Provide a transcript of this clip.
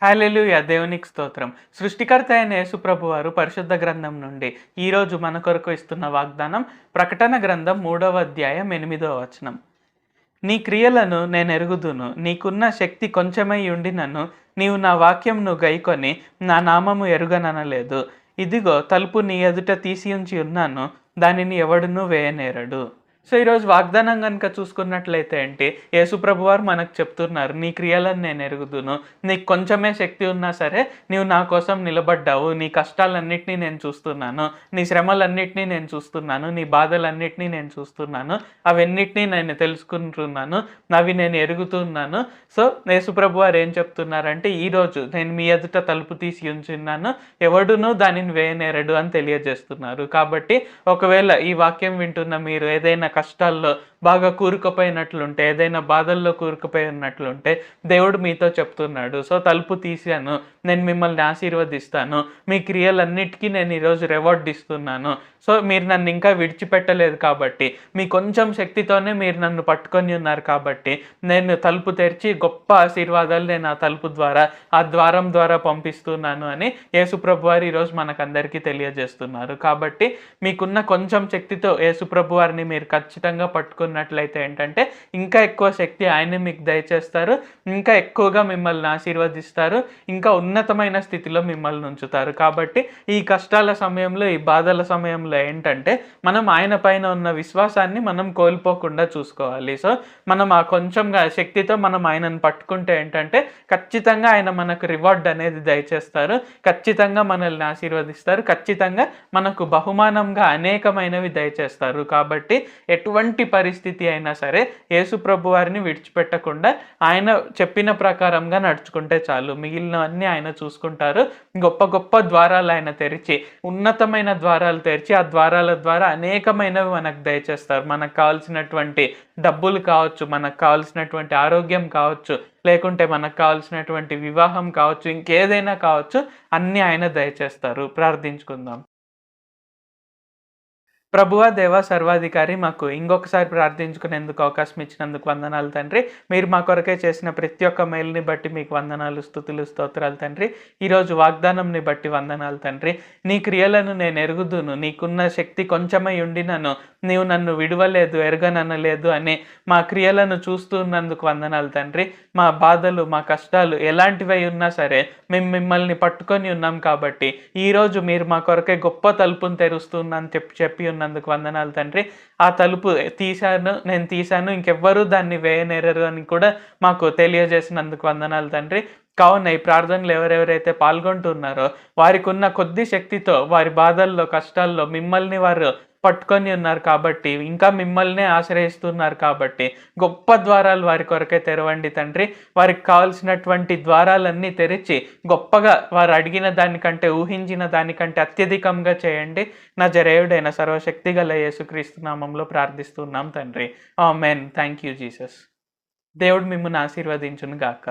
హల్లెలూయా! దేవునికి స్తోత్రం. సృష్టికర్త అయిన యేసుప్రభు వారు పరిశుద్ధ గ్రంథం నుండి ఈరోజు మన కొరకు ఇస్తున్న వాగ్దానం ప్రకటన గ్రంథం 3వ అధ్యాయం 8వ వచనం. నీ క్రియలను నేనెరుగుదును. నీకున్న శక్తి కొంచెమై ఉండినను నీవు నా వాక్యమును గైకొని నా నామము ఎరుగననలేదు. ఇదిగో తలుపు నీ ఎదుట తీసియుంచి ఉన్నాను, దానిని ఎవడునూ వేయనేరడు. సో ఈరోజు వాగ్దానం కనుక చూసుకున్నట్లయితే ఏంటి, యేసుప్రభు వారు మనకు చెప్తున్నారు, నీ క్రియలను నేను ఎరుగుదును. నీకు కొంచెమే శక్తి ఉన్నా సరే నీవు నా కోసం నిలబడ్డావు. నీ కష్టాలన్నిటినీ నేను చూస్తున్నాను, నీ శ్రమలన్నిటినీ నేను చూస్తున్నాను, నీ బాధలన్నిటినీ నేను చూస్తున్నాను, అవన్నిటినీ నేను తెలుసుకుంటున్నాను, అవి నేను ఎరుగుతున్నాను. సో యేసుప్రభు వారు ఏం చెప్తున్నారంటే, ఈరోజు నేను మీ ఎదుట తలుపు తీసి ఉంచున్నాను, ఎవడునూ దానిని వేయనేరడు అని తెలియజేస్తున్నారు. కాబట్టి ఒకవేళ ఈ వాక్యం వింటున్న మీరు ఏదైనా కష్టాల్లో బాగా కూరుకుపోయినట్లుంటే, ఏదైనా బాధల్లో కూరుకుపోయి ఉన్నట్లుంటే దేవుడు మీతో చెప్తున్నాడు, సో తలుపు తీశాను, నేను మిమ్మల్ని ఆశీర్వదిస్తాను, మీ క్రియలన్నిటికీ నేను ఈరోజు రివార్డ్ ఇస్తున్నాను. సో మీరు నన్ను ఇంకా విడిచిపెట్టలేదు కాబట్టి, మీ కొంచెం శక్తితోనే మీరు నన్ను పట్టుకొని ఉన్నారు కాబట్టి, నేను తలుపు తెరిచి గొప్ప ఆశీర్వాదాలు నేను ఆ తలుపు ద్వారా, ఆ ద్వారం ద్వారా పంపిస్తున్నాను అని యేసుప్రభు వారు ఈరోజు మనకందరికీ తెలియజేస్తున్నారు. కాబట్టి మీకున్న కొంచెం శక్తితో యేసుప్రభు వారిని మీరు ఖచ్చితంగా పట్టుకున్నట్లయితే ఏంటంటే, ఇంకా ఎక్కువ శక్తి ఆయన మీకు దయచేస్తారు, ఇంకా ఎక్కువగా మిమ్మల్ని ఆశీర్వదిస్తారు, ఇంకా ఉన్నతమైన స్థితిలో మిమ్మల్ని ఉంచుతారు. కాబట్టి ఈ కష్టాల సమయంలో, ఈ బాధల సమయంలో ఏంటంటే, మనం ఆయన పైన ఉన్న విశ్వాసాన్ని మనం కోల్పోకుండా చూసుకోవాలి. సో మనం ఆ కొంచెం శక్తితో మనం ఆయనను పట్టుకుంటే ఏంటంటే, ఖచ్చితంగా ఆయన మనకు రివార్డ్ అనేది దయచేస్తారు, ఖచ్చితంగా మనల్ని ఆశీర్వదిస్తారు, ఖచ్చితంగా మనకు బహుమానంగా అనేకమైనవి దయచేస్తారు. కాబట్టి ఎటువంటి పరిస్థితి అయినా సరే యేసుప్రభు వారిని విడిచిపెట్టకుండా ఆయన చెప్పిన ప్రకారంగా నడుచుకుంటే చాలు, మిగిలినవన్నీ ఆయన చూసుకుంటారు. గొప్ప గొప్ప ద్వారాలు ఆయన తెరిచి, ఉన్నతమైన ద్వారాలు తెరిచి, ఆ ద్వారాల ద్వారా అనేకమైనవి మనకు దయచేస్తారు. మనకు కావాల్సినటువంటి డబ్బులు కావచ్చు, మనకు కావాల్సినటువంటి ఆరోగ్యం కావచ్చు, లేకుంటే మనకు కావాల్సినటువంటి వివాహం కావచ్చు, ఇంకేదైనా కావచ్చు, అన్నీ ఆయన దయచేస్తారు. ప్రార్థించుకుందాం. ప్రభువా, దేవా, సర్వాధికారి, మాకు ఇంకొకసారి ప్రార్థించుకునేందుకు అవకాశం ఇచ్చినందుకు వందనాలు తండ్రి. మీరు మా కొరకే చేసిన ప్రతి ఒక్క మేలుని బట్టి మీకు వందనాలు, స్తుతులు, స్తోత్రాలు తండ్రి. ఈరోజు వాగ్దానంని బట్టి వందనాలు తండ్రి. నీ క్రియలను నేను ఎరుగుదును, నీకున్న శక్తి కొంచెమై ఉండినను నీవు నన్ను విడవలేదు, ఎరగననలేదు అని మా క్రియలను చూస్తూ ఉన్నందుకు వందనాలు తండ్రి. మా బాధలు, మా కష్టాలు ఎలాంటివై ఉన్నా సరే మేము మిమ్మల్ని పట్టుకొని ఉన్నాం కాబట్టి ఈరోజు మీరు మా కొరకే గొప్ప తలుపును తెరుస్తున్నాను చెప్పి ఉన్నందుకు వందనాలు తండ్రి. ఆ తలుపు నేను తీశాను, ఇంకెవ్వరూ దాన్ని వేయనేరరు అని కూడా మాకు తెలియజేసినందుకు వందనాలు తండ్రి. కావున ఈ ప్రార్థనలు ఎవరెవరైతే పాల్గొంటున్నారో వారికి ఉన్న కొద్ది శక్తితో వారి బాధల్లో, కష్టాల్లో మిమ్మల్ని వారు పట్టుకొని ఉన్నారు కాబట్టి, ఇంకా మిమ్మల్నే ఆశ్రయిస్తున్నారు కాబట్టి గొప్ప ద్వారాలు వారి కొరకే తెరవండి తండ్రి. వారికి కావాల్సినటువంటి ద్వారాలన్నీ తెరిచి గొప్పగా వారు అడిగిన దానికంటే, ఊహించిన దానికంటే అత్యధికంగా చేయండి. నజరేయుడైన సర్వశక్తి గల యేసుక్రీస్తు నామంలో ప్రార్థిస్తున్నాం తండ్రి. ఆమేన్. Thank you Jesus. దేవుడు మిమ్మల్ని ఆశీర్వదించును గాక.